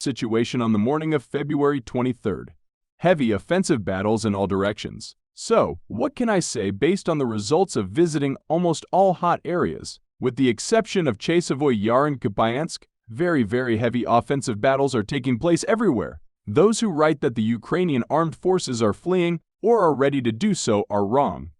situation on the morning of February 23rd. Heavy offensive battles in all directions. So, what can I say based on the results of visiting almost all hot areas? With the exception of Chasivoy Yar and Kupiansk, very heavy offensive battles are taking place everywhere. Those who write that the Ukrainian armed forces are fleeing or are ready to do so are wrong.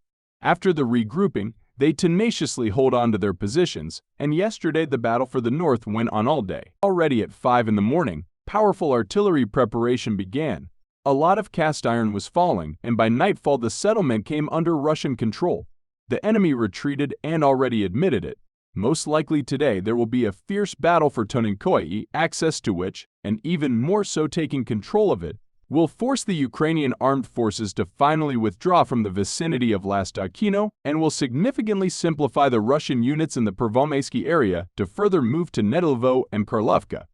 After the regrouping, they tenaciously hold on to their positions, and yesterday the battle for the north went on all day. Already at 5 in the morning, powerful artillery preparation began. A lot of cast iron was falling, and by nightfall the settlement came under Russian control. The enemy retreated and already admitted it. Most likely today there will be a fierce battle for Toninkoye, access to which, and even more so taking control of it, will force the Ukrainian armed forces to finally withdraw from the vicinity of Lastakino and will significantly simplify the Russian units in the Pervomaysky area to further move to Nedilvo and Karlovka.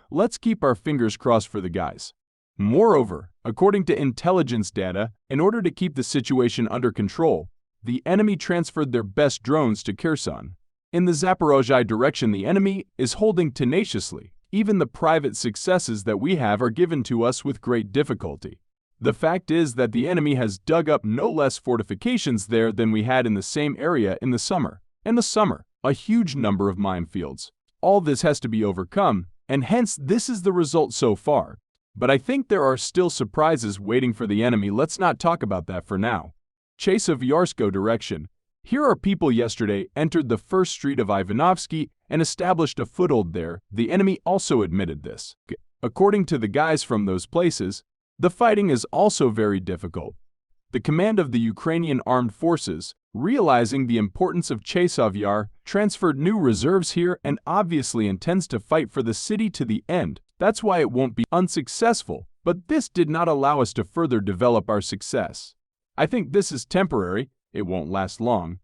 Let's keep our fingers crossed for the guys. Moreover, according to intelligence data, in order to keep the situation under control, the enemy transferred their best drones to Kherson. In the Zaporozhye direction, the enemy is holding tenaciously. Even the private successes that we have are given to us with great difficulty. The fact is that the enemy has dug up no less fortifications there than we had in the same area in the summer. A huge number of minefields. All this has to be overcome, and hence this is the result so far. But I think there are still surprises waiting for the enemy. Let's not talk about that for now. Chasiv-Yarsko direction. Here our people yesterday entered the first street of Ivanovsky and established a foothold there. The enemy also admitted this. According to the guys from those places, the fighting is also very difficult. The command of the Ukrainian armed forces, realizing the importance of Chasiv-Yar, transferred new reserves here and obviously intends to fight for the city to the end. That's why it won't be unsuccessful, but this did not allow us to further develop our success. I think this is temporary. It won't last long.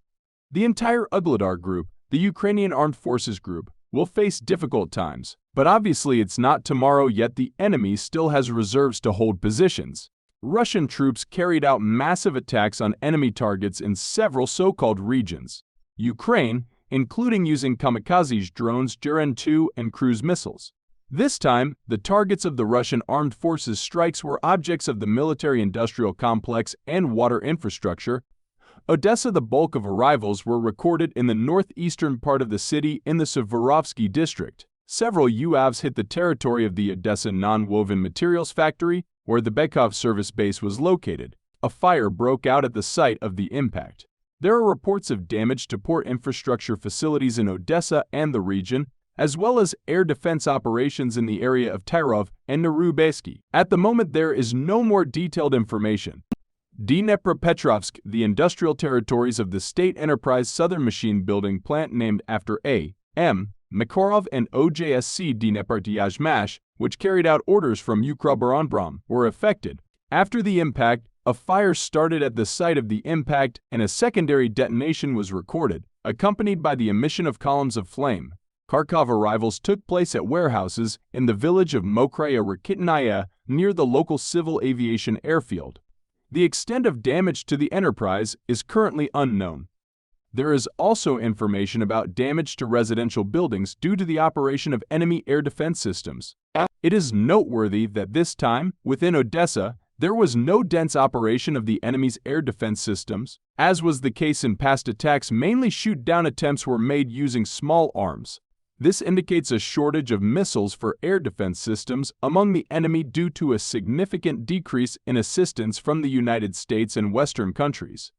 The entire Ugledar group, the Ukrainian Armed Forces group, will face difficult times, but obviously it's not tomorrow yet. The enemy still has reserves to hold positions. Russian troops carried out massive attacks on enemy targets in several so-called regions. Ukraine, including using kamikaze drones, Juren-2 and cruise missiles. This time, the targets of the Russian armed forces strikes were objects of the military-industrial complex and water infrastructure. Odessa. The bulk of arrivals were recorded in the northeastern part of the city in the Severovsky district. Several UAVs hit the territory of the Odessa non-woven materials factory, where the Bekov service base was located. A fire broke out at the site of the impact. There are reports of damage to port infrastructure facilities in Odessa and the region, as well as air defense operations in the area of Tyrov and Nerubesky. At the moment there is no more detailed information. Dnipropetrovsk, the industrial territories of the state enterprise Southern Machine Building Plant named after A.M. Makarov and OJSC Dnipro, which carried out orders from Ukroboronprom, were affected. After the impact, a fire started at the site of the impact and a secondary detonation was recorded, accompanied by the emission of columns of flame. Kharkov arrivals took place at warehouses in the village of Mokraya Rakitnaya near the local civil aviation airfield. The extent of damage to the enterprise is currently unknown. There is also information about damage to residential buildings due to the operation of enemy air defense systems. It is noteworthy that this time, within Odessa, there was no dense operation of the enemy's air defense systems. As was the case in past attacks, mainly shoot-down attempts were made using small arms. This indicates a shortage of missiles for air defense systems among the enemy due to a significant decrease in assistance from the United States and Western countries.